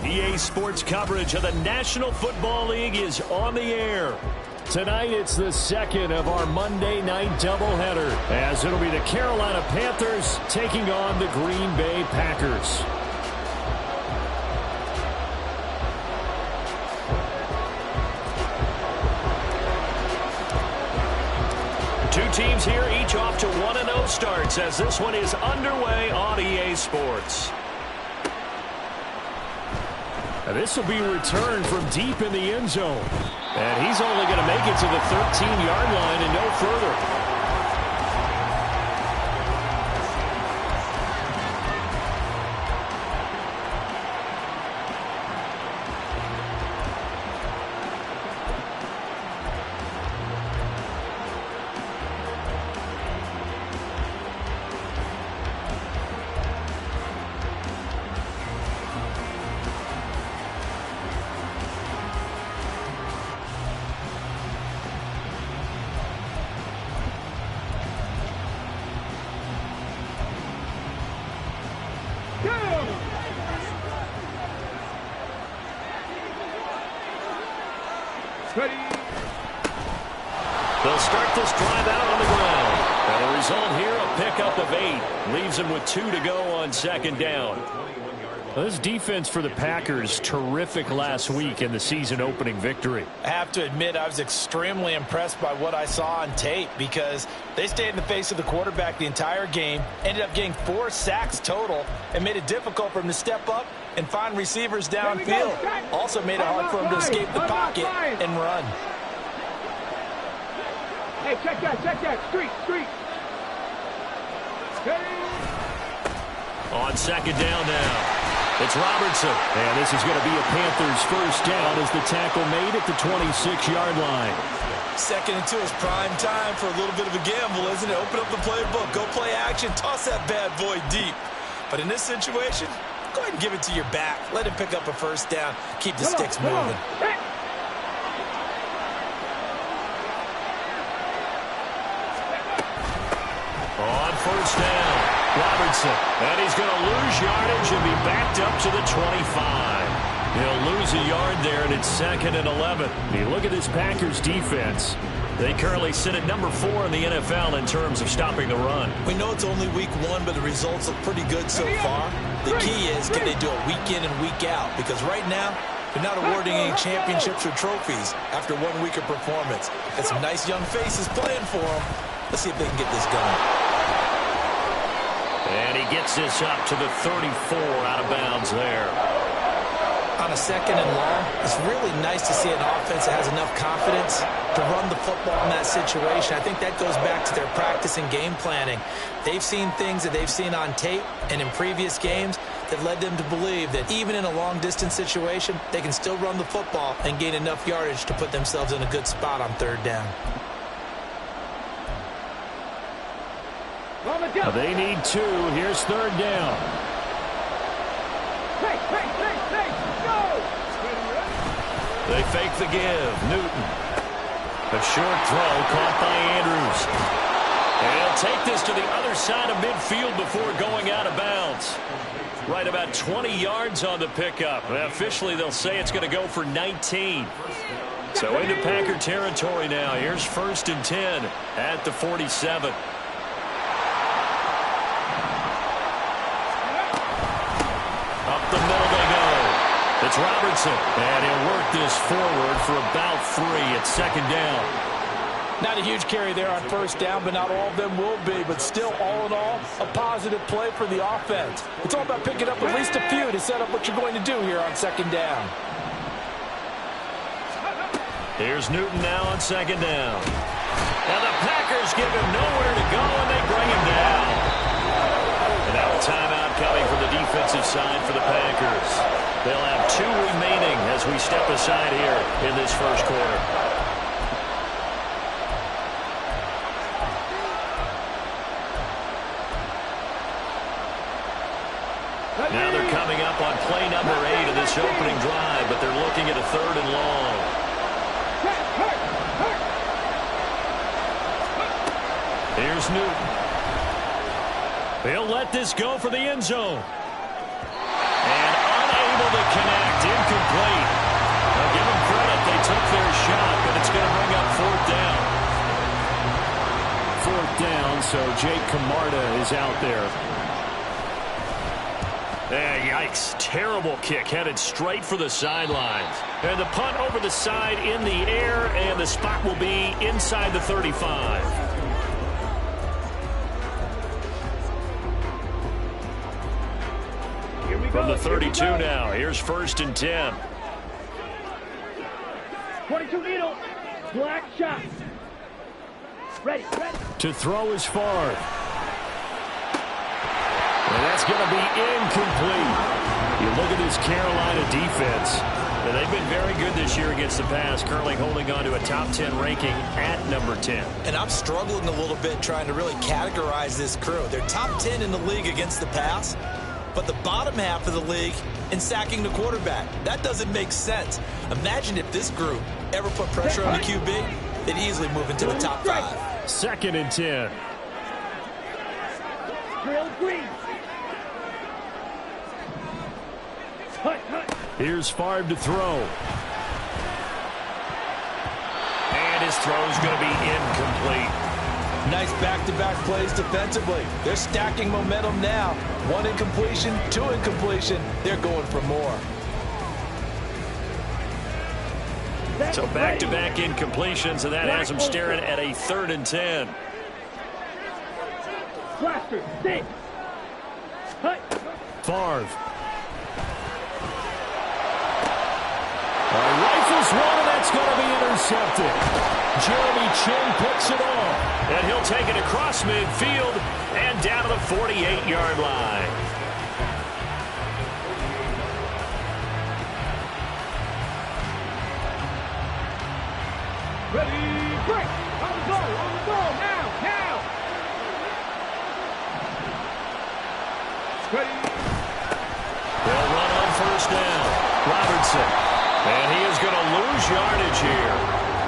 EA Sports coverage of the National Football League is on the air. Tonight, it's the second of our Monday night doubleheader, as it'll be the Carolina Panthers taking on the Green Bay Packers. Two teams here, each off to 1-0 starts, as this one is underway on EA Sports. And this will be returned from deep in the end zone. And he's only going to make it to the 13-yard line and no further. They'll start this drive out on the ground. And the result here, a pickup of 8. Leaves them with 2 to go on second down. Well, this defense for the Packers, terrific last week in the season-opening victory. I have to admit, I was extremely impressed by what I saw on tape because they stayed in the face of the quarterback the entire game, ended up getting 4 sacks total, and made it difficult for him to step up and find receivers downfield. Also made it hard for him to escape the pocket and run. Hey, check that, street. On second down now. It's Robertson. And this is going to be a Panthers first down as the tackle made at the 26-yard line. 2nd and 2 is prime time for a little bit of a gamble, isn't it? Open up the playbook, go play action, toss that bad boy deep. But in this situation, go ahead and give it to your back. Let him pick up a first down. Keep the sticks moving. On first down, Robertson. And he's going to lose yardage and be backed up to the 25. He'll lose a yard there, and it's 2nd and 11. You look at this Packers defense. They currently sit at number 4 in the NFL in terms of stopping the run. We know it's only week 1, but the results look pretty good so far. The key is, can they do it week in and week out? Because right now, they're not awarding any championships or trophies after 1 week of performance. Got some nice young faces playing for them. Let's see if they can get this going. And he gets this up to the 34 out of bounds there. On a 2nd and long, it's really nice to see an offense that has enough confidence to run the football in that situation. I think that goes back to their practice and game planning. They've seen things that they've seen on tape and in previous games that led them to believe that even in a long-distance situation, they can still run the football and gain enough yardage to put themselves in a good spot on 3rd down. They need 2. Here's 3rd down. Go! They fake the give. Newton. A short throw caught by Andrews. And he'll take this to the other side of midfield before going out of bounds. Right about 20 yards on the pickup. Officially, they'll say it's going to go for 19. So into Packer territory now. Here's 1st and 10 at the 47. Up the middle they go. It's Robertson. And he'll work this forward for about 3 at 2nd down. Not a huge carry there on 1st down, but not all of them will be. But still, all in all, a positive play for the offense. It's all about picking up at least a few to set up what you're going to do here on 2nd down. Here's Newton now on 2nd down. And the Packers give him nowhere to go, and they bring him down. And now a timeout coming from the defensive side for the Packers. They'll have 2 remaining as we step aside here in this first quarter. Now they're coming up on play number 8 of this opening drive, but they're looking at a 3rd and long. Here's Newton. They'll let this go for the end zone. And to connect. Incomplete. Now give them credit. They took their shot, but it's going to bring up fourth down. Fourth down, so Jake Camarda is out there. Yikes. Terrible kick headed straight for the sidelines. And the punt over the side in the air, and the spot will be inside the 35. From the 32 now, here's 1st and 10. 22 needle. Black shot. Ready. To throw is Favre. And that's going to be incomplete. You look at this Carolina defense. And they've been very good this year against the pass, currently holding on to a top 10 ranking at number 10. And I'm struggling a little bit trying to really categorize this crew. They're top 10 in the league against the pass, but the bottom half of the league in sacking the quarterback. That doesn't make sense. Imagine if this group ever put pressure on the QB, they'd easily move into the top 5. 2nd and 10. Drill green. Here's Favre to throw. And his throw's going to be incomplete. Nice back-to-back plays defensively. They're stacking momentum now. 1 incompletion, 2 incompletion. They're going for more. So back-to-back incompletions, and that has them staring at a 3rd and 10. Blaster, stay. Favre. Rifles one, and that's going to be intercepted. Jeremy Chin picks it off. And he'll take it across midfield and down to the 48-yard line. Ready, break. On the goal, now. Ready. They'll run on 1st down. Robertson. And he is going to lose yardage here.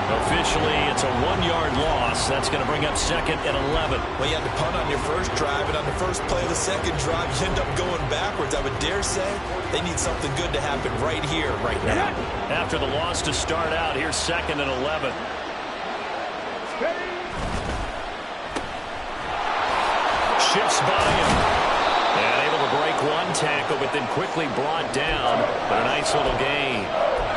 Officially, it's a 1-yard loss. That's going to bring up 2nd and 11. Well, you had to punt on your first drive, and on the first play of the second drive, you end up going backwards. I would dare say they need something good to happen right here, right now. After the loss to start out, here's 2nd and 11. Shifts by him. And able to break one tackle, but then quickly brought down. But a nice little gain.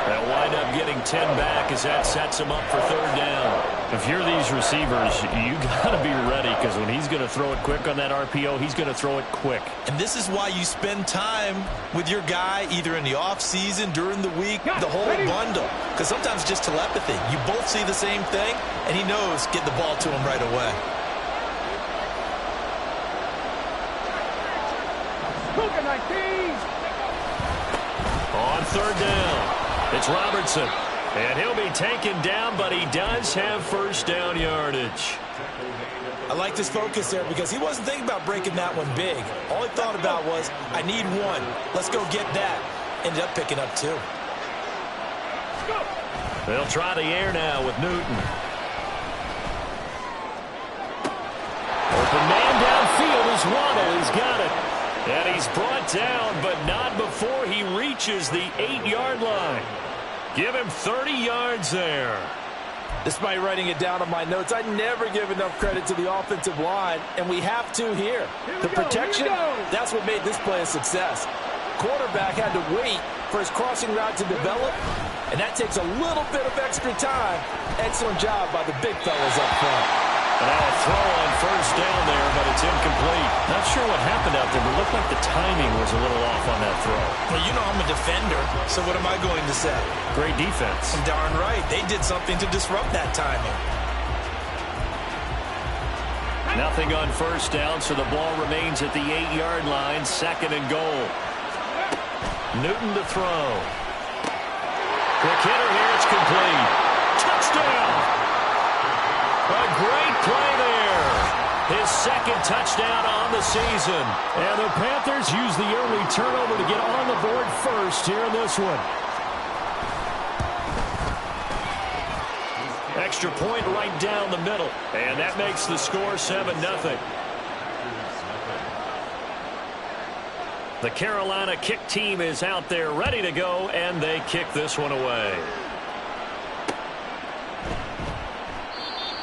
They'll wind up getting 10 back as that sets him up for 3rd down. If you're these receivers, you got to be ready, because when he's going to throw it quick on that RPO, he's going to throw it quick. And this is why you spend time with your guy either in the offseason, during the week, the whole bundle. Because sometimes just telepathy. You both see the same thing, and he knows get the ball to him right away. On 3rd down, it's Robertson. And he'll be taken down, but he does have 1st down yardage. I like this focus there because he wasn't thinking about breaking that one big. All he thought about was, I need 1. Let's go get that. Ended up picking up 2. They'll try the air now with Newton. Open man downfield is Waddle. He's got it. And he's brought down, but not before he reaches the 8-yard line. Give him 30 yards there. Despite writing it down on my notes, I never give enough credit to the offensive line, and we have to here. The protection, that's what made this play a success. Quarterback had to wait for his crossing route to develop, and that takes a little bit of extra time. Excellent job by the big fellas up front. And now a throw on 1st down there, but it's incomplete. Not sure what happened out there, but it looked like the timing was a little off on that throw. Well, you know I'm a defender, so what am I going to say? Great defense. Darn right. They did something to disrupt that timing. Nothing on 1st down, so the ball remains at the 8-yard line. 2nd and goal. Newton to throw. Quick hitter here. It's complete. Touchdown. A great play there. His 2nd touchdown on the season. And the Panthers use the early turnover to get on the board first here in this one. Extra point right down the middle. And that makes the score 7-0. The Carolina kick team is out there ready to go, and they kick this one away.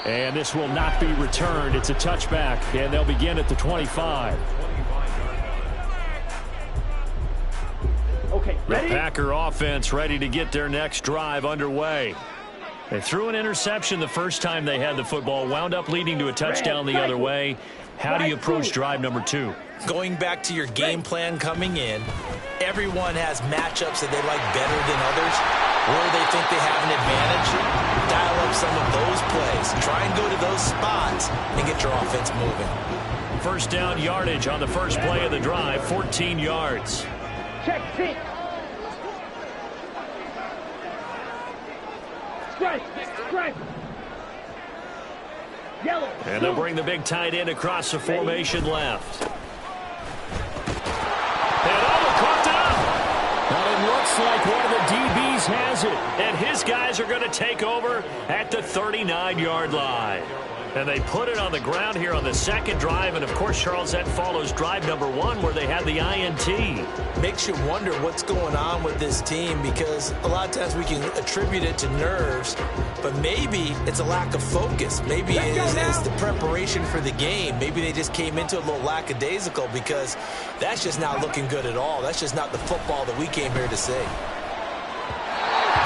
And this will not be returned. It's a touchback, and they'll begin at the 25. Okay, The ready? Packer offense ready to get their next drive underway. They threw an interception the first time they had the football, wound up leading to a touchdown the other way. How do you approach drive number 2? Going back to your game plan coming in, everyone has matchups that they like better than others, where they think they have an advantage. Dial up some of those plays. Try and go to those spots and get your offense moving. First down yardage on the first play of the drive, 14 yards. Check, six. Strike, strike. Yellow. And they'll bring the big tight end across the formation left. And caught up. But it looks like one of the DBs has it. And his guys are going to take over at the 39-yard line. And they put it on the ground here on the second drive. And, of course, Charles, that follows drive number 1 where they had the INT. Makes you wonder what's going on with this team, because a lot of times we can attribute it to nerves, but maybe it's a lack of focus. Maybe it's the preparation for the game. Maybe they just came into it a little lackadaisical, because that's just not looking good at all. That's just not the football that we came here to see.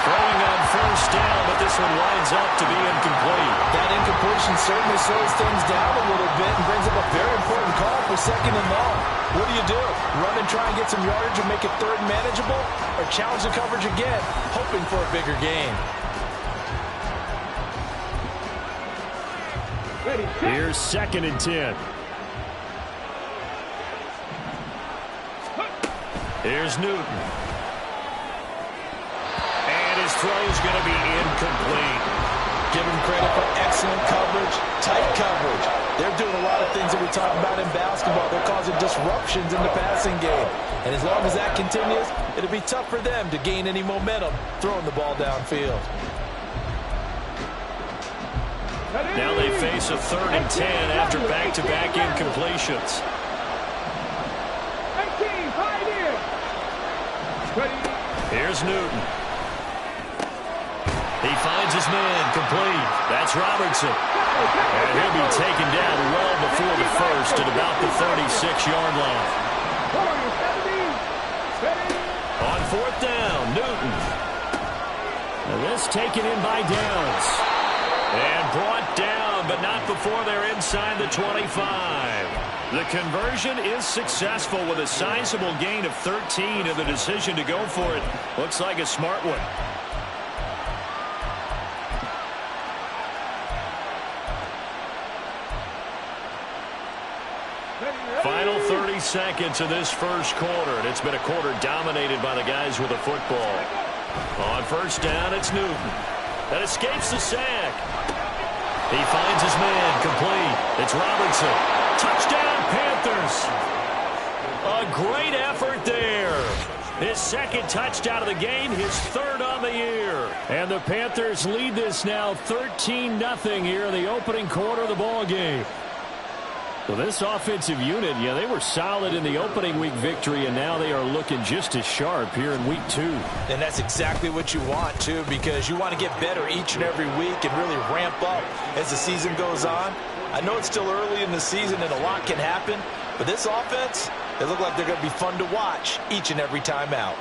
Throwing on first down, but this one winds up to be incomplete. That incompletion certainly slows things down a little bit and brings up a very important call for second and long. What do? Run and try and get some yardage and make it third and manageable, or challenge the coverage again, hoping for a bigger gain? Ready, set. Here's second and 10. Here's Newton. His throw is going to be incomplete. Give him credit for excellent coverage, tight coverage. They're doing a lot of things that we talk about in basketball. They're causing disruptions in the passing game. And as long as that continues, it'll be tough for them to gain any momentum throwing the ball downfield. Now they face a 3rd and 10 after back-to-back incompletions. 19, pioneer. Ready. Here's Newton. He finds his man, complete. That's Robertson. And he'll be taken down well before the first at about the 36-yard line. On 4th down, Newton. And this taken in by Downs. And brought down, but not before they're inside the 25. The conversion is successful with a sizable gain of 13, and the decision to go for it looks like a smart one. Final 30 seconds of this first quarter, and it's been a quarter dominated by the guys with the football. On first down, it's Newton. That escapes the sack. He finds his man, complete. It's Robertson. Touchdown, Panthers. A great effort there. His second touchdown of the game, his 3rd on the year. And the Panthers lead this now 13-0 here in the opening quarter of the ball game. Well, this offensive unit, they were solid in the opening week victory, and now they are looking just as sharp here in week 2. And that's exactly what you want, too, because you want to get better each and every week and really ramp up as the season goes on. I know it's still early in the season and a lot can happen, but this offense, they look like they're going to be fun to watch each and every time out.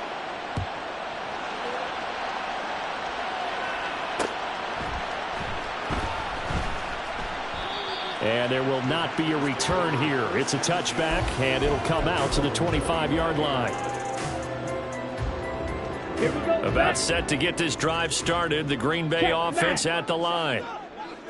And there will not be a return here. It's a touchback, and it'll come out to the 25-yard line. About set to get this drive started, the Green Bay offense at the line.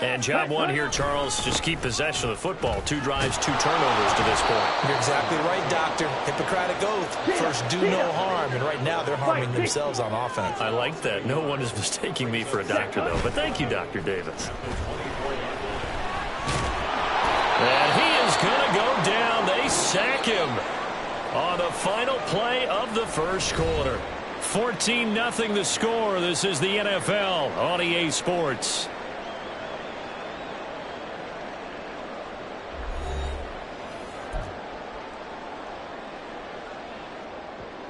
And job 1 here, Charles, just keep possession of the football. 2 drives, 2 turnovers to this point. You're exactly right, Doctor. Hippocratic oath. First, do no harm. And right now, they're harming themselves on offense. I like that. No one is mistaking me for a doctor, though. But thank you, Dr. Davis. And he is going to go down. They sack him on the final play of the first quarter. 14-0 the score. This is the NFL on EA Sports.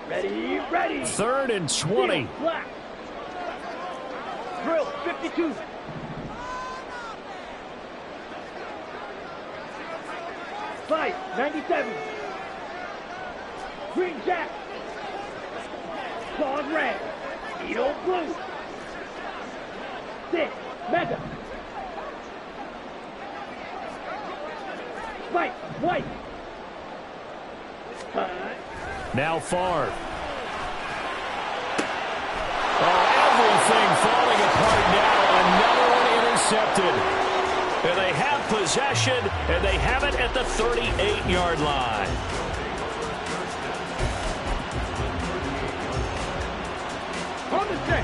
Ready, ready. 3rd and 20. Black. Drill, 52. Fight, 97. Green Jack. Claws red. Edo blue. 6, Mega. Fight, white. Now Favre. Oh, everything falling apart now. Another one intercepted. And they have possession, and they have it at the 38-yard line.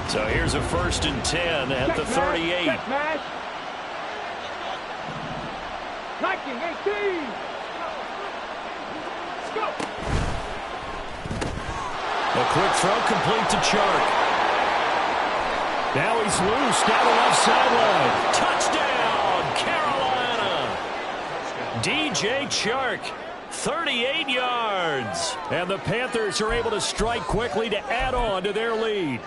So here's a 1st and 10 at the 38. Check match. Hiking 18. Go. A quick throw complete to Chark. Now he's loose down the left sideline. Touchdown, Carolina. DJ Chark, 38 yards. And the Panthers are able to strike quickly to add on to their lead.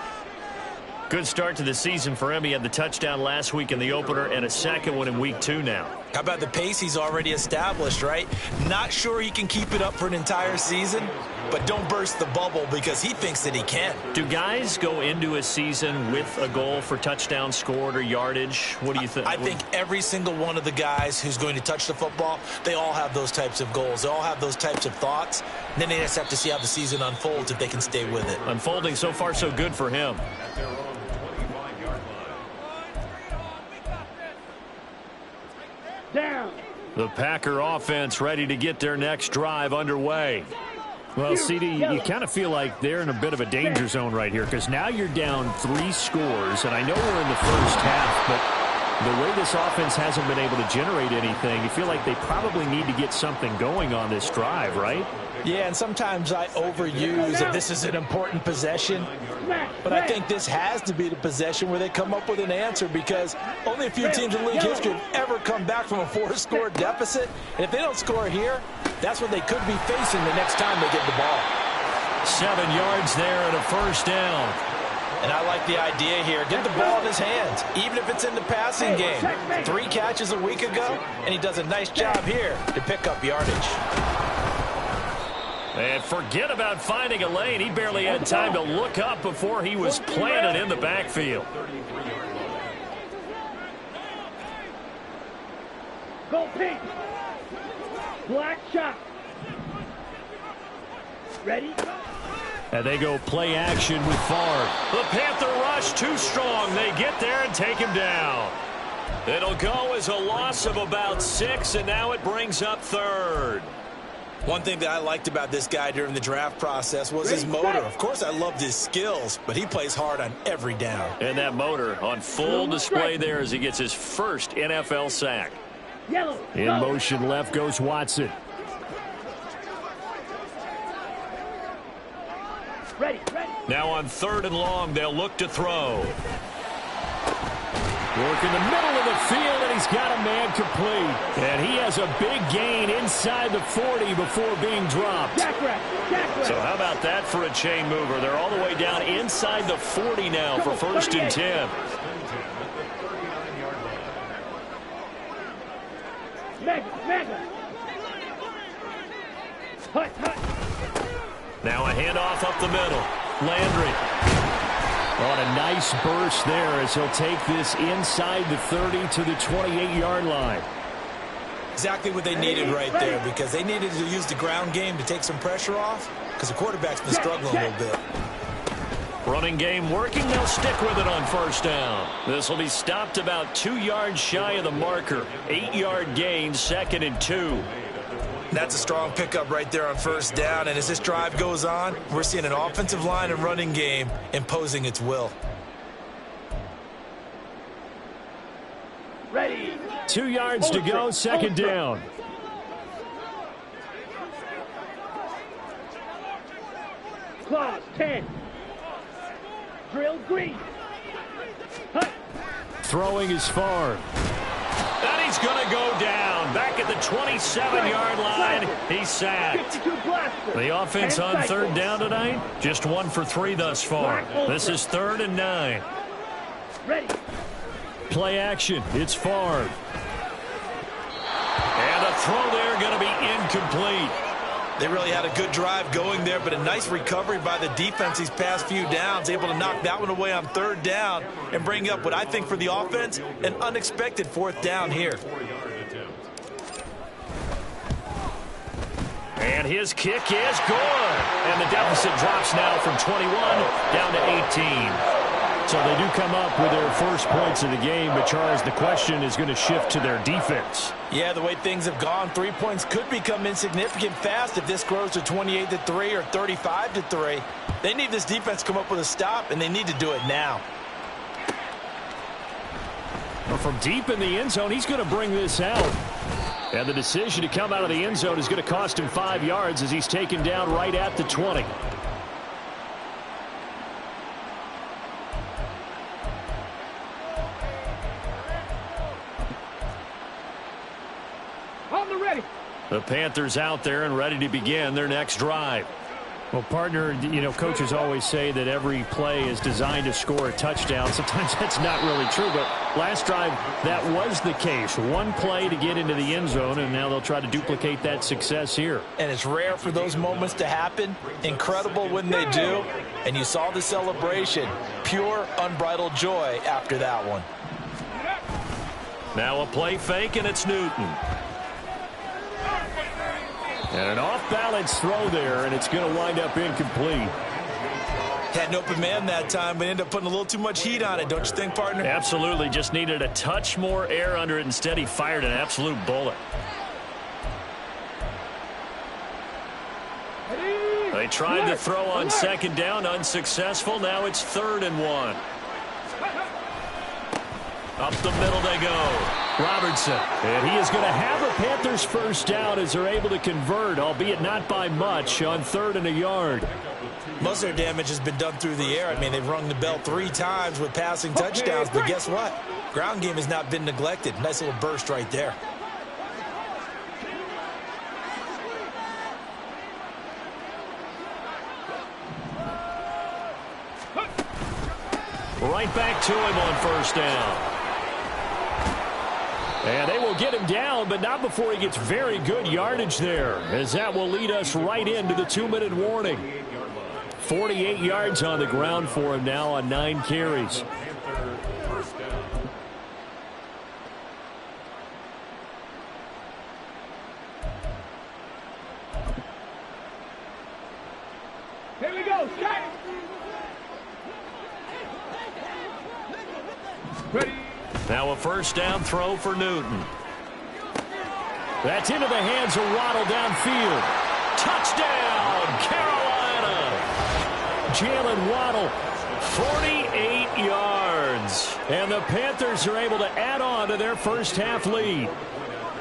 Good start to the season for him. He had the touchdown last week in the opener and a second one in week 2 now. How about the pace he's already established, right? Not sure he can keep it up for an entire season, but don't burst the bubble because he thinks that he can. Do guys go into a season with a goal for touchdown scored or yardage? What do you think? I think every single one of the guys who's going to touch the football, they all have those types of goals. They all have those types of thoughts. And then they just have to see how the season unfolds if they can stay with it. Unfolding so far so good for him. Down. The Packer offense ready to get their next drive underway. Well, CD, you kind of feel like they're in a bit of a danger zone right here because now you're down 3 scores, and I know we're in the first half, but the way this offense hasn't been able to generate anything, you feel like they probably need to get something going on this drive, right? Yeah, and sometimes I overuse that this is an important possession. But I think this has to be the possession where they come up with an answer because only a few teams in league history have ever come back from a 4-score deficit. And if they don't score here, that's what they could be facing the next time they get the ball. 7 yards there and a 1st down. And I like the idea here. Get the ball in his hands, even if it's in the passing game. 3 catches a week ago, and he does a nice job here to pick up yardage. And forget about finding a lane. He barely had time to look up before he was planted in the backfield. Go pink. Black shot. Ready? And they go play action with Favre. The Panther rush too strong. They get there and take him down. It'll go as a loss of about 6, and now it brings up 3rd. One thing that I liked about this guy during the draft process was his motor. Of course, I loved his skills, but he plays hard on every down. And that motor on full display there as he gets his first NFL sack. Yellow. In motion left goes Watson. Ready, ready. Now on 3rd and long, they'll look to throw. Work in the middle of the field, and he's got a man complete. And he has a big gain inside the 40 before being dropped. So how about that for a chain mover? They're all the way down inside the 40 now for 1st and 10. Mega. Hut. Now a handoff up the middle. Landry. On a nice burst there as he'll take this inside the 30 to the 28-yard line. Exactly what they needed right there because they needed to use the ground game to take some pressure off because the quarterback's been struggling a little bit. Running game working. They'll stick with it on 1st down. This will be stopped about 2 yards shy of the marker. 8-yard gain, 2nd and 2. That's a strong pickup right there on 1st down. And as this drive goes on, we're seeing an offensive line and running game imposing its will. Ready. 2 yards to go, 2nd down. Claws 10. Drill green. Hut. Throwing is Favre. And he's going to go down. Back at the 27-yard line, he's sacked. The offense on third down tonight, just 1 for 3 thus far. This is 3rd and 9. Ready. Play action. It's Favre. And the throw there going to be incomplete. They really had a good drive going there, but a nice recovery by the defense these past few downs, able to knock that one away on 3rd down and bring up what I think for the offense, an unexpected 4th down here. And his kick is good. And the deficit drops now from 21 down to 18. So they do come up with their first points of the game, but Charles, the question is going to shift to their defense. Yeah, the way things have gone, 3 points could become insignificant fast if this grows to 28-3 or 35-3. They need this defense to come up with a stop, and they need to do it now. Well, from deep in the end zone, he's going to bring this out. And the decision to come out of the end zone is going to cost him 5 yards as he's taken down right at the 20. The Panthers out there and ready to begin their next drive. Well, partner, you know, coaches always say that every play is designed to score a touchdown. Sometimes that's not really true, but last drive, that was the case. One play to get into the end zone, and now they'll try to duplicate that success here. And it's rare for those moments to happen. Incredible when they do. And you saw the celebration. Pure, unbridled joy after that one. Now a play fake, and it's Newton. And an off-balance throw there, and it's going to wind up incomplete. Had an open man that time, but ended up putting a little too much heat on it, don't you think, partner? Absolutely. Just needed a touch more air under it. Instead, he fired an absolute bullet. They tried to throw on 2nd down, unsuccessful. Now it's 3rd and 1. Up the middle they go. Robertson. And he is going to have a Panthers first down as they're able to convert, albeit not by much, on 3rd and a yard. Most of their damage has been done through the air. I mean, they've rung the bell 3 times with passing touchdowns, but guess what? Ground game has not been neglected. Nice little burst right there. Right back to him on 1st down. And they will get him down, but not before he gets very good yardage there, as that will lead us right into the 2-minute warning. 48 yards on the ground for him now on 9 carries. Here we go. Shot. Ready. Now a 1st down throw for Newton. That's into the hands of Waddle downfield. Touchdown, Carolina. Jalen Waddle, 48 yards. And the Panthers are able to add on to their first half lead.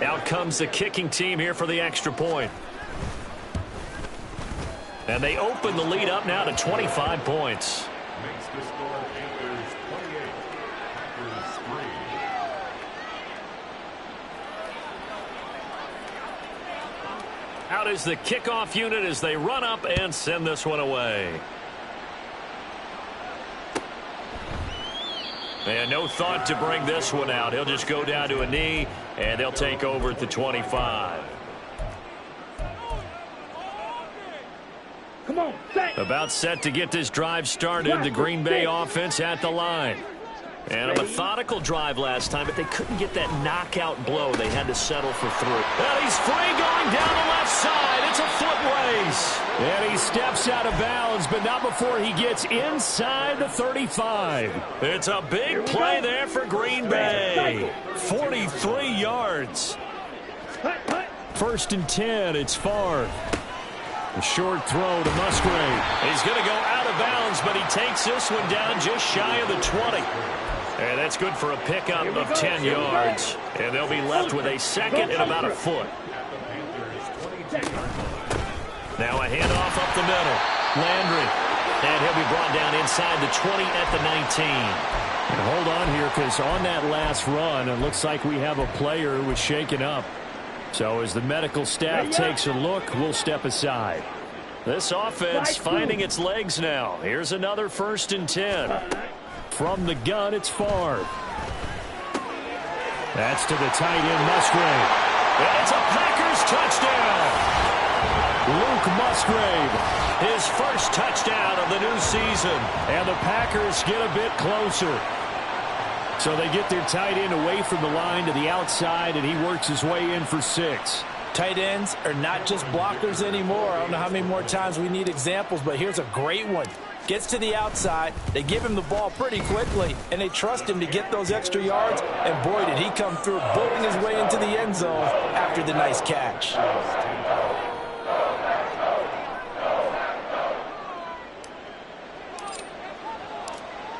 Out comes the kicking team here for the extra point. And they open the lead up now to 25 points. Out is the kickoff unit as they run up and send this one away. And no thought to bring this one out. He'll just go down to a knee, and they'll take over at the 25. Come on, set. About set to get this drive started. The Green Bay offense at the line. And a methodical drive last time, but they couldn't get that knockout blow. They had to settle for 3. And he's free going down the left side. It's a foot race. And he steps out of bounds, but not before he gets inside the 35. It's a big play there for Green Bay. 43 yards. 1st and 10, it's Favre. A short throw to Musgrave. He's going to go out of bounds, but he takes this one down just shy of the 20. And that's good for a pickup of 10 yards. And they'll be left with a 2nd and about a foot. Now a handoff up the middle. Landry. And he'll be brought down inside the 20 at the 19. And hold on here, because on that last run, it looks like we have a player who was shaken up. So as the medical staff takes a look, we'll step aside. This offense finding its legs now. Here's another 1st and 10. From the gun, it's Favre. That's to the tight end, Musgrave. And it's a Packers touchdown. Luke Musgrave, his first touchdown of the new season. And the Packers get a bit closer. So they get their tight end away from the line to the outside, and he works his way in for 6. Tight ends are not just blockers anymore. I don't know how many more times we need examples, but here's a great one. Gets to the outside, they give him the ball pretty quickly, and they trust him to get those extra yards, and boy, did he come through, bulling his way into the end zone after the nice catch.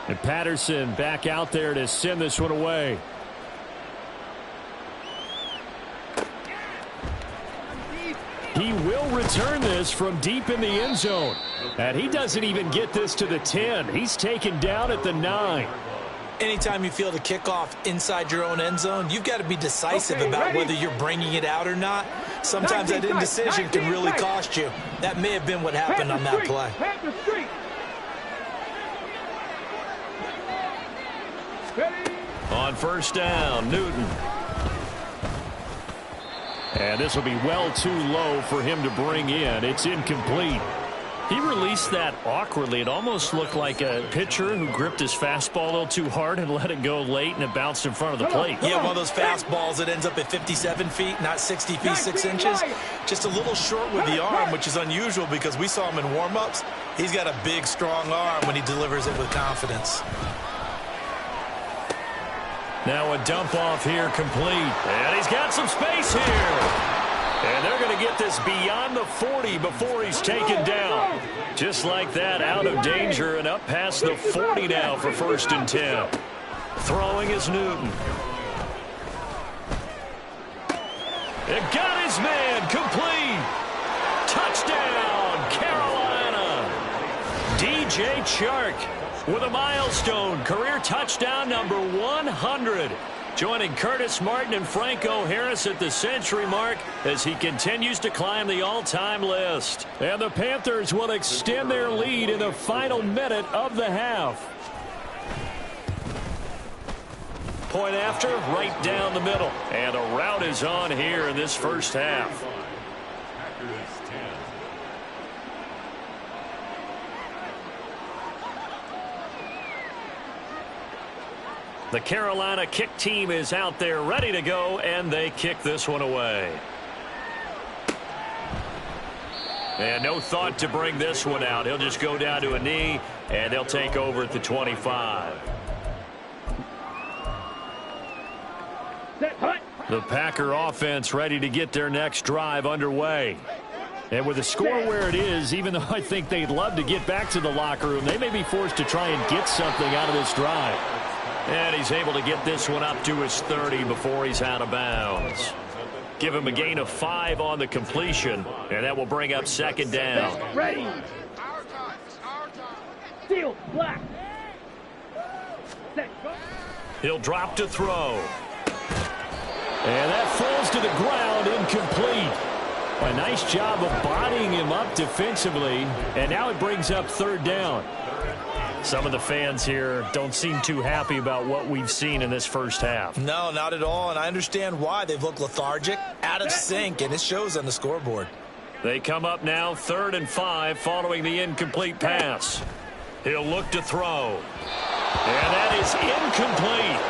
And Patterson back out there to send this one away. He will return this from deep in the end zone. And he doesn't even get this to the 10. He's taken down at the 9. Anytime you feel the kickoff inside your own end zone, you've got to be decisive about whether you're bringing it out or not. Sometimes that indecision can really cost you. That may have been what happened on that play. On 1st down, Newton. And this will be well too low for him to bring in. It's incomplete. He released that awkwardly. It almost looked like a pitcher who gripped his fastball a little too hard and let it go late, and it bounced in front of the plate. Yeah, one of those fastballs that ends up at 57 feet, not 60 feet, 6 inches. Just a little short with the arm, which is unusual because we saw him in warm-ups. He's got a big, strong arm when he delivers it with confidence. Now a dump off here complete. And he's got some space here. And they're going to get this beyond the 40 before he's taken down. Just like that, out of danger and up past the 40 now for 1st and 10. Throwing is Newton. It got his man complete. Touchdown, Carolina. DJ Chark with a milestone career touchdown number 100. Joining Curtis Martin and Franco Harris at the century mark as he continues to climb the all-time list. And the Panthers will extend their lead in the final minute of the half. Point after, right down the middle. And a rout is on here in this first half. The Carolina kick team is out there ready to go, and they kick this one away. And no thought to bring this one out. He'll just go down to a knee, and they'll take over at the 25. The Packer offense ready to get their next drive underway. And with the score where it is, even though I think they'd love to get back to the locker room, they may be forced to try and get something out of this drive. And he's able to get this one up to his 30 before he's out of bounds. Give him a gain of 5 on the completion, and that will bring up 2nd down. Ready. Steel, black. Set, go. He'll drop to throw. And that falls to the ground, incomplete. A nice job of bodying him up defensively, and now it brings up 3rd down. Some of the fans here don't seem too happy about what we've seen in this first half. No, not at all, and I understand why. They've looked lethargic, out of sync, and it shows on the scoreboard. They come up now 3rd and 5 following the incomplete pass. He'll look to throw. And that is incomplete.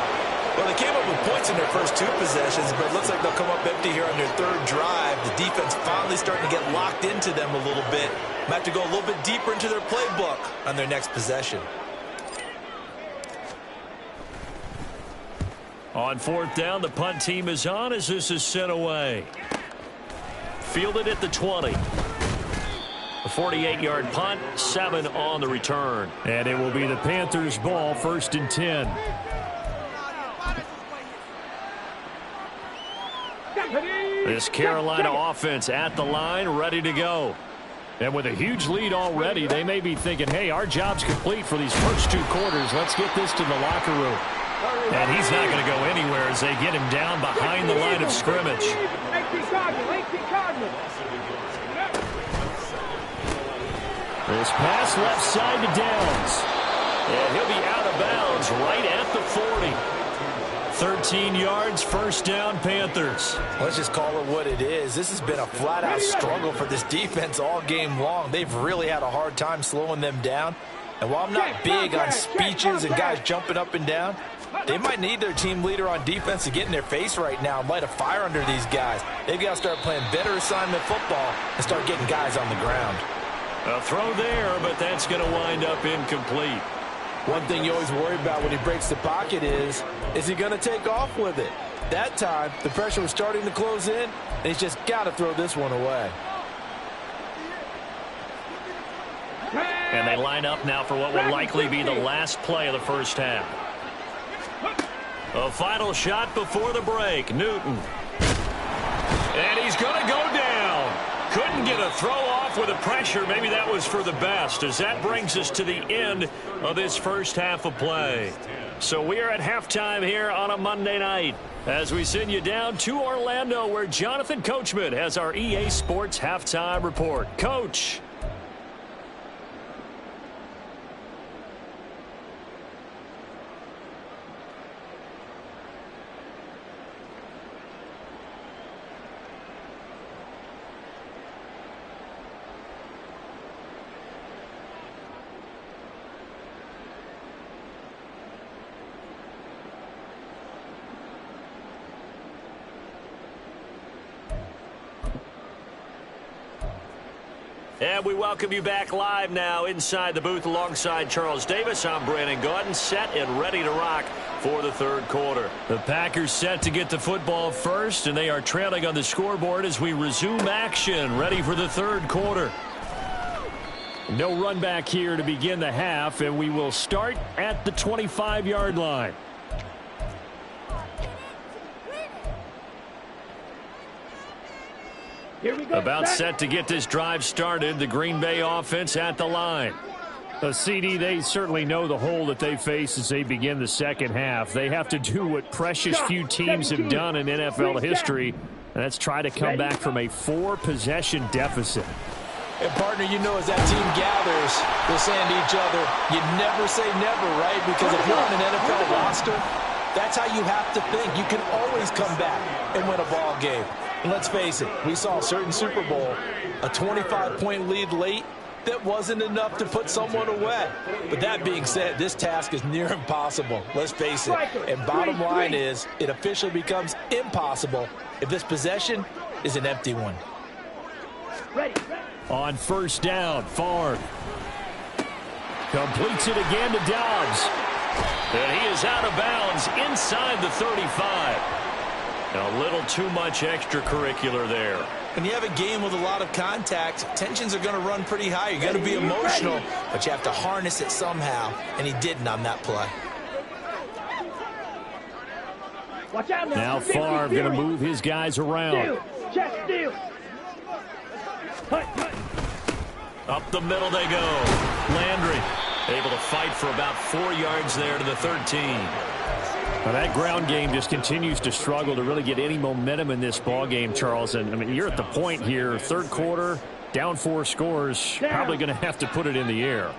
Well, they came up with points in their first 2 possessions, but it looks like they'll come up empty here on their 3rd drive. The defense finally starting to get locked into them a little bit. Might have to go a little bit deeper into their playbook on their next possession. On 4th down, the punt team is on as this is sent away. Fielded at the 20. A 48-yard punt, 7 on the return. And it will be the Panthers' ball, 1st and 10. This Carolina offense at the line, ready to go. And with a huge lead already, they may be thinking, hey, our job's complete for these first 2 quarters. Let's get this to the locker room. And he's not going to go anywhere as they get him down behind the line of scrimmage. This pass left side to Downs. And he'll be out of bounds right at the 40. 13 yards, first down, Panthers. Let's just call it what it is. This has been a flat-out struggle for this defense all game long. They've really had a hard time slowing them down. And while I'm not big on speeches and guys jumping up and down, they might need their team leader on defense to get in their face right now and light a fire under these guys. They've got to start playing better assignment football and start getting guys on the ground. A throw there, but that's going to wind up incomplete. One thing you always worry about when he breaks the pocket is he going to take off with it? That time, the pressure was starting to close in, and he's just got to throw this one away. And they line up now for what will likely be the last play of the first half. A final shot before the break. Newton. And he's going to go down. Couldn't get a throw off with the pressure. Maybe that was for the best, as that brings us to the end of this first half of play. So we are at halftime here on a Monday night as we send you down to Orlando, where Jonathan Coachman has our EA Sports halftime report. Coach. And we welcome you back live now inside the booth alongside Charles Davis. I'm Brandon Gaudin, set and ready to rock for the third quarter. The Packers set to get the football first, and they are trailing on the scoreboard as we resume action, ready for the third quarter. No run back here to begin the half, and we will start at the 25-yard line. About set to get this drive started, the Green Bay offense at the line. CD, they certainly know the hole that they face as they begin the second half. They have to do what precious few teams have done in NFL history, and that's try to come back from a 4-possession deficit. And, partner, you know, as that team gathers, they're saying to each other, you never say never, right? Because if you're on an NFL roster, that's how you have to think. You can always come back and win a ball game. And let's face it, we saw a certain Super Bowl, a 25-point lead late, that wasn't enough to put someone away. But that being said, this task is near impossible. Let's face it. And bottom line is, it officially becomes impossible if this possession is an empty one. On first down, Favre completes it again to Dobbs. And he is out of bounds inside the 35. A little too much extracurricular there. When you have a game with a lot of contact, tensions are going to run pretty high. You're going to be emotional, but you have to harness it somehow, and he didn't on that play. Now Favre going to move his guys around. Up the middle they go. Landry able to fight for about 4 yards there to the 13. Well, that ground game just continues to struggle to really get any momentum in this ball game, Charles. And, I mean, you're at the point here, third quarter, down 4 scores, probably going to have to put it in the air.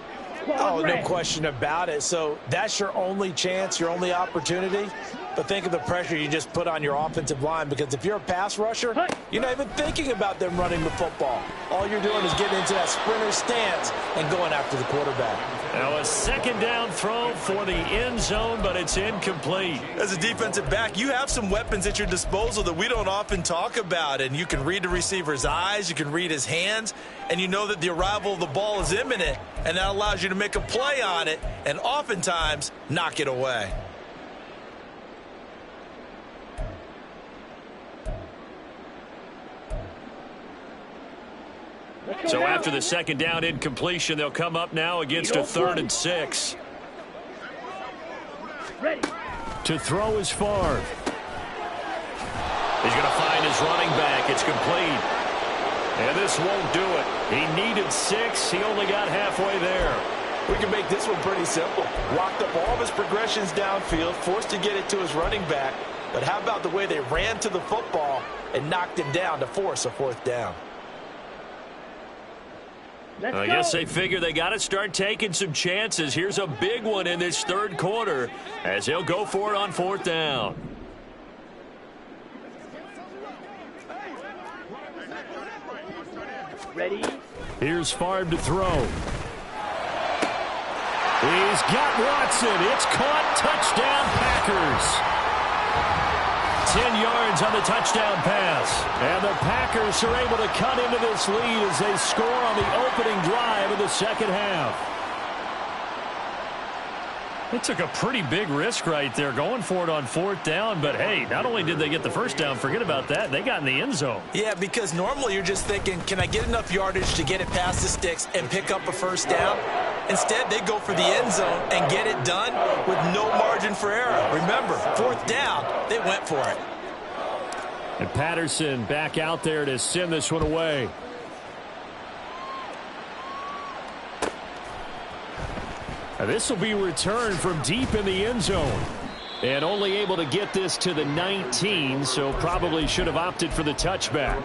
Oh, no question about it. So that's your only chance, your only opportunity. But think of the pressure you just put on your offensive line, because if you're a pass rusher, you're not even thinking about them running the football. All you're doing is getting into that sprinter stance and going after the quarterback. Now a second down throw for the end zone, but it's incomplete. As a defensive back, you have some weapons at your disposal that we don't often talk about. And you can read the receiver's eyes, you can read his hands, and you know that the arrival of the ball is imminent, and that allows you to make a play on it and oftentimes knock it away. So after the second down incompletion, they'll come up now against a 3rd and 6. To throw is Favre. He's going to find his running back. It's complete. And this won't do it. He needed 6. He only got halfway there. We can make this one pretty simple. Locked up all of his progressions downfield, forced to get it to his running back. But how about the way they ran to the football and knocked him down to force a 4th down? I guess they figure they got to start taking some chances. Here's a big one in this 3rd quarter as he'll go for it on 4th down. Ready? Here's Favre to throw. He's got Watson. It's caught. Touchdown, Packers. 10 yards on the touchdown pass. And the Packers are able to cut into this lead as they score on the opening drive of the 2nd half. They took a pretty big risk right there going for it on 4th down. But, hey, not only did they get the 1st down, forget about that, they got in the end zone. Yeah, because normally you're just thinking, can I get enough yardage to get it past the sticks and pick up a 1st down? Instead, they go for the end zone and get it done with no margin for error. Remember, 4th down, they went for it. And Patterson back out there to send this one away. This will be returned from deep in the end zone. And only able to get this to the 19, so probably should have opted for the touchback.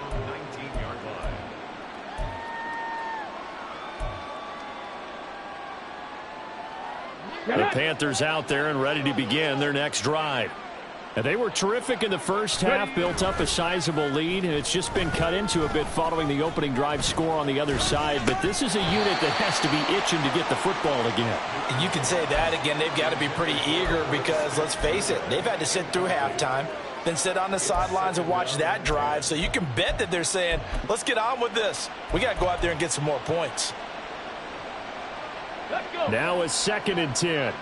The Panthers out there and ready to begin their next drive. And they were terrific in the first half, built up a sizable lead, and it's just been cut into a bit following the opening drive score on the other side. But this is a unit that has to be itching to get the football again. And you can say that again. They've got to be pretty eager because, let's face it, they've had to sit through halftime, then sit on the sidelines and watch that drive. So you can bet that they're saying, let's get on with this. We got to go out there and get some more points. Now a 2nd and 10.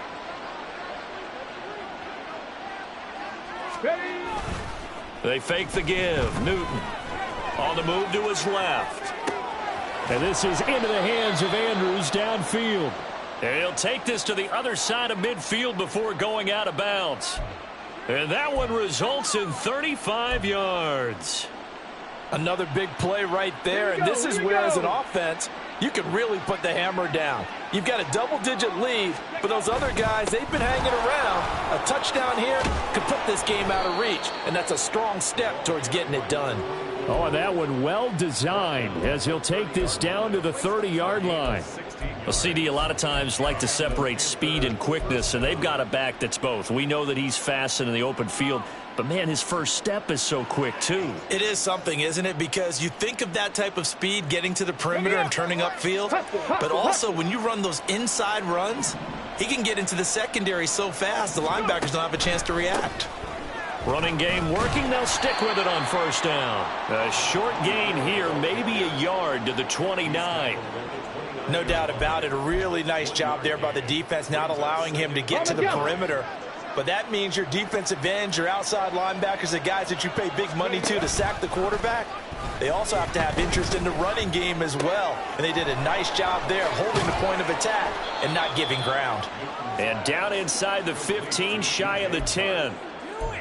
They fake the give. Newton on the move to his left. And this is into the hands of Andrews downfield. And he'll take this to the other side of midfield before going out of bounds. And that one results in 35 yards. Another big play right there, and this is where, as an offense, you can really put the hammer down. You've got a double-digit lead, but those other guys, they've been hanging around. A touchdown here could put this game out of reach, and that's a strong step towards getting it done. Oh, and that one well designed as he'll take this down to the 30-yard line. Well, CD a lot of times like to separate speed and quickness, and they've got a back that's both. We know that he's fast and in the open field, but, man, his first step is so quick, too. It is something, isn't it? Because you think of that type of speed getting to the perimeter and turning upfield, but also when you run those inside runs, he can get into the secondary so fast the linebackers don't have a chance to react. Running game working. They'll stick with it on 1st down. A short gain here, maybe a yard to the 29. No doubt about it. A really nice job there by the defense, not allowing him to get to the perimeter. But that means your defensive ends, your outside linebackers, the guys that you pay big money to sack the quarterback, they also have to have interest in the running game as well. And they did a nice job there holding the point of attack and not giving ground. And down inside the 15, shy of the 10.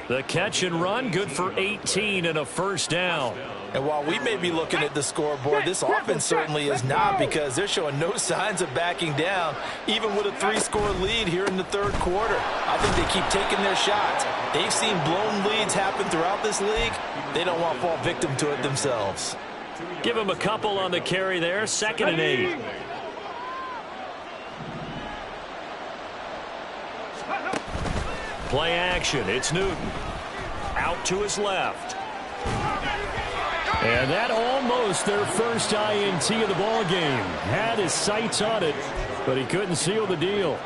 The catch and run, good for 18 and a 1st down. And while we may be looking at the scoreboard, this offense certainly is not, because they're showing no signs of backing down, even with a 3-score lead here in the 3rd quarter. I think they keep taking their shots. They've seen blown leads happen throughout this league. They don't want to fall victim to it themselves. Give them a couple on the carry there, 2nd and 8. Play action. It's Newton. Out to his left. And that almost their first INT of the ball game. Had his sights on it, but he couldn't seal the deal.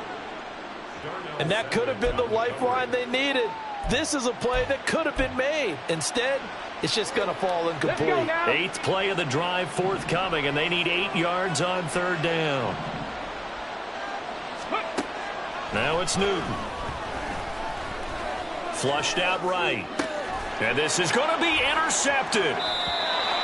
And that could have been the lifeline they needed. This is a play that could have been made. Instead, it's just going to fall incomplete. 8th play of the drive forthcoming, and they need 8 yards on 3rd down. Now it's Newton. Flushed out right. And this is going to be intercepted.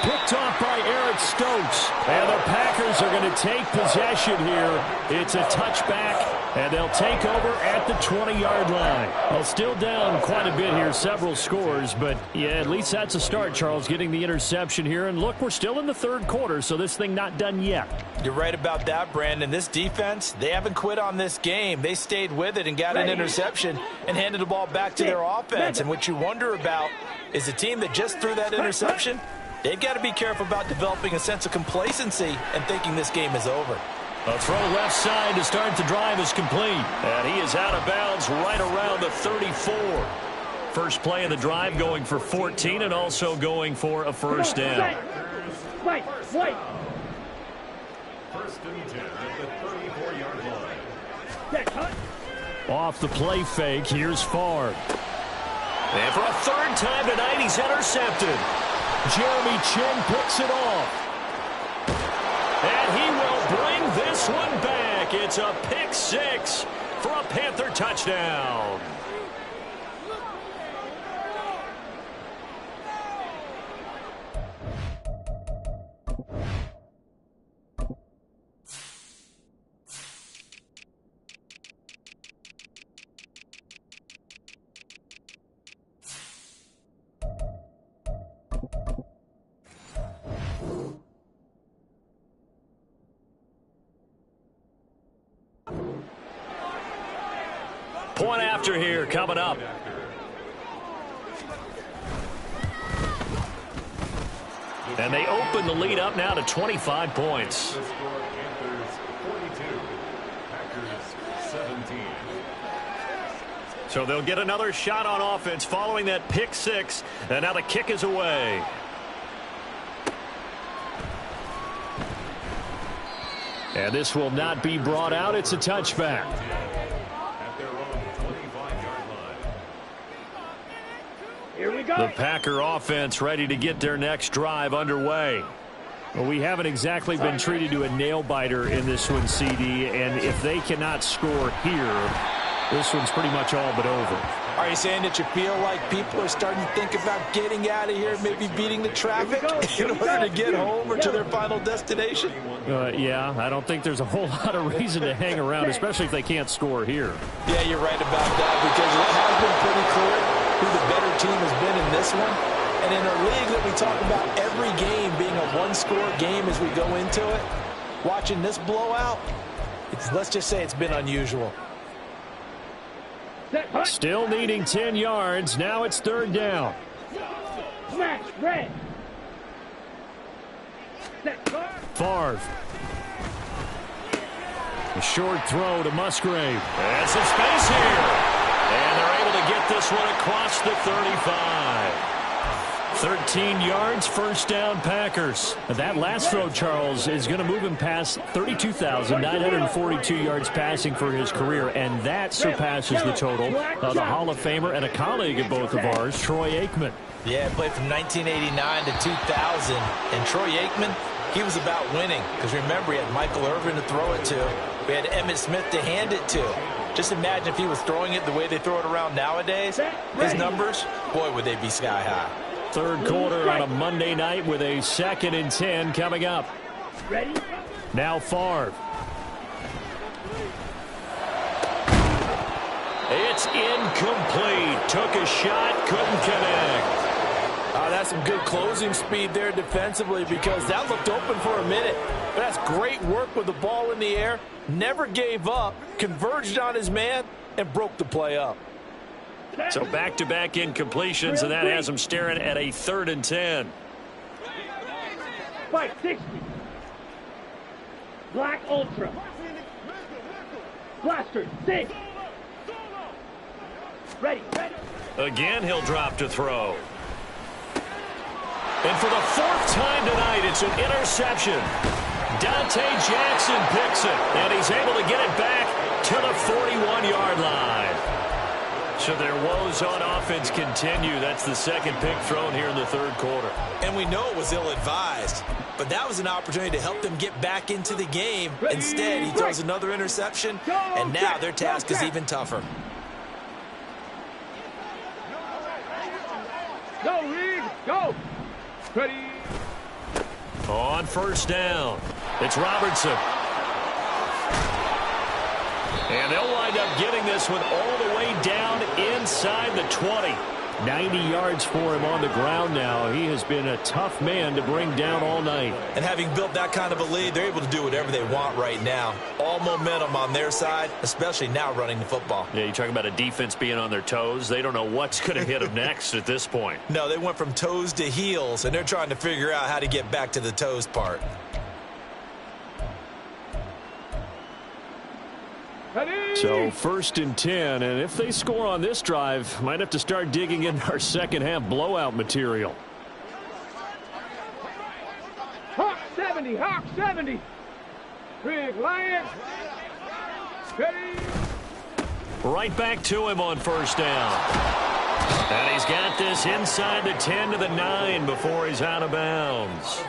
picked off by Eric Stokes. And the Packers are going to take possession here. It's a touchback, and they'll take over at the 20-yard line. Well, still down quite a bit here, several scores, but yeah, at least that's a start, Charles, getting the interception here. And look, we're still in the third quarter, so this thing not done yet. You're right about that, Brandon. This defense, they haven't quit on this game. They stayed with it and got an interception and handed the ball back to their offense. And what you wonder about is the team that just threw that interception, they've got to be careful about developing a sense of complacency and thinking this game is over. A throw left side to start the drive is complete. And he is out of bounds right around the 34. First play of the drive going for 14 and also going for a first down. Wait. First and 10 at the 34-yard line. Off the play fake, here's Favre. And for a third time tonight, he's intercepted. Jeremy Chin picks it off. And he will bring this one back. It's a pick six for a Panther touchdown. Point after here coming up. And they open the lead up now to 25 points. The score, Panthers 42, Packers 17. So they'll get another shot on offense following that pick six. And now the kick is away. And this will not be brought out. It's a touchback. At their own 25-yard line. Here we go. The Packer offense ready to get their next drive underway. Well, we haven't exactly been treated to a nail-biter in this one, CD, and if they cannot score here, this one's pretty much all but over. Are you saying that you feel like people are starting to think about getting out of here, maybe beating the traffic in order to get home or to their final destination? Yeah, I don't think there's a whole lot of reason to hang around, especially if they can't score here. Yeah, you're right about that, because it has been pretty clear who the better team has been in this one. And in our league that we talk about every game being a one-score game as we go into it, watching this blowout, let's just say it's been unusual. Still needing 10 yards. Now it's third down. Smash, red. Favre. A short throw to Musgrave. And some space here. And they're able to get this one across the 35. 13 yards, first down Packers. That last throw, Charles, is going to move him past 32,942 yards passing for his career, and that surpasses the total of the Hall of Famer and a colleague of both of ours, Troy Aikman. Yeah, played from 1989 to 2000, and Troy Aikman, he was about winning, because remember, he had Michael Irvin to throw it to. We had Emmitt Smith to hand it to. Just imagine if he was throwing it the way they throw it around nowadays. His numbers, boy, would they be sky high. Third quarter on a Monday night with a 2nd and 10 coming up. Ready? Now Favre. It's incomplete. Took a shot, couldn't connect. That's some good closing speed there defensively, because that looked open for a minute. But that's great work with the ball in the air. Never gave up, converged on his man, and broke the play up. So back-to-back incompletions, and that has him staring at a 3rd and 10. Fight 60. Black Ultra. Blaster 6. Ready. Again, he'll drop to throw. And for the 4th time tonight, it's an interception. Dante Jackson picks it, and he's able to get it back to the 41-yard line. So their woes on offense continue. That's the 2nd pick thrown here in the 3rd quarter. And we know it was ill-advised, but that was an opportunity to help them get back into the game. Instead, he throws another interception, and now their task is even tougher. Go, Reed. Go. Ready. On first down, it's Robertson. And they'll wind up getting this one all the way down inside the 20. 90 yards for him on the ground now. He has been a tough man to bring down all night. And having built that kind of a lead, they're able to do whatever they want right now. All momentum on their side, especially now running the football. Yeah, you're talking about a defense being on their toes. They don't know what's going to hit them next at this point. No, they went from toes to heels, and they're trying to figure out how to get back to the toes part. So 1st and 10, and if they score on this drive, might have to start digging in our second half blowout material. Hawk 70, Hawk 70. Big Lion. Ready. Right back to him on first down. And he's got this inside the 10 to the 9 before he's out of bounds.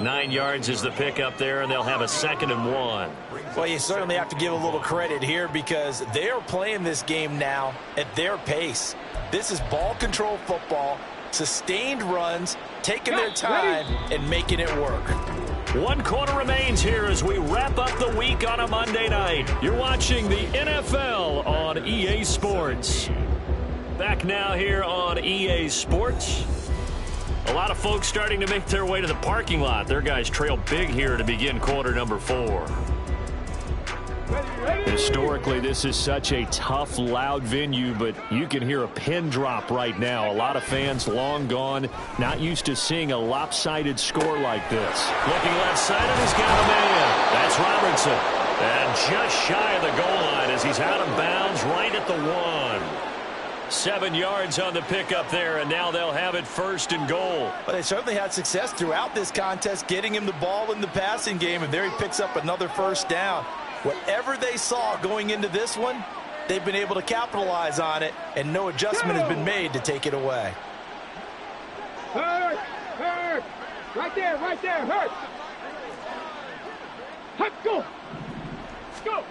9 yards is the pickup there, and they'll have a 2nd and 1. Well, you certainly have to give a little credit here because they are playing this game now at their pace. This is ball control football, sustained runs, taking their time and making it work. 1 quarter remains here as we wrap up the week on a Monday night. You're watching the NFL on EA Sports. Back now here on EA Sports. A lot of folks starting to make their way to the parking lot. Their guys trail big here to begin quarter number 4. Historically, this is such a tough, loud venue, but you can hear a pin drop right now. A lot of fans long gone, not used to seeing a lopsided score like this. Looking left side, and he's got a man. That's Robertson. And just shy of the goal line as he's out of bounds right at the 1. 7 yards on the pickup there, and now they'll have it 1st and goal. But they certainly had success throughout this contest, getting him the ball in the passing game, and there he picks up another 1st down. Whatever they saw going into this one, they've been able to capitalize on it, and no adjustment has been made to take it away. Hurt, hurt. Right there, hurt. Hut, go. Go.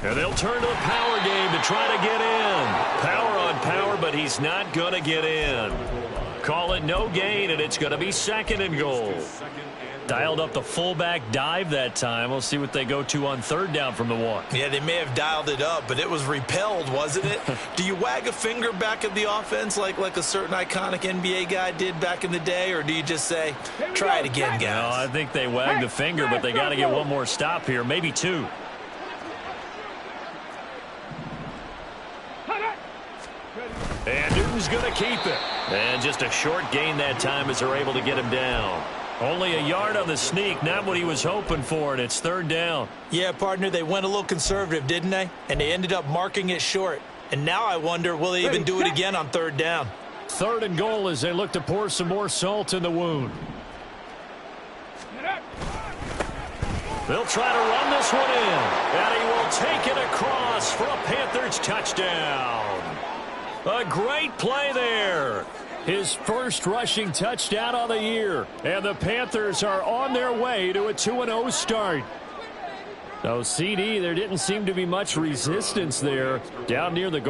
And they'll turn to the power game to try to get in. Power on power, but he's not going to get in. Call it no gain, and it's going to be 2nd and goal. Dialed up the fullback dive that time. We'll see what they go to on 3rd down from the 1. Yeah, they may have dialed it up, but it was repelled, wasn't it? Do you wag a finger back at the offense like a certain iconic NBA guy did back in the day, or do you just say, try it again, guys? No, I think they wag the finger, but they got to get one more stop here, maybe 2. And Newton's going to keep it. And just a short gain that time as they're able to get him down. Only a yard on the sneak, not what he was hoping for, and it's 3rd down. Yeah, partner, they went a little conservative, didn't they? And they ended up marking it short. And now I wonder, will they even do it again on 3rd down? 3rd and goal as they look to pour some more salt in the wound. They'll try to run this one in. And he will take it across for a Panthers touchdown. A great play there. His first rushing touchdown on the year. And the Panthers are on their way to a 2-0 start. So, CD, there didn't seem to be much resistance there down near the goal.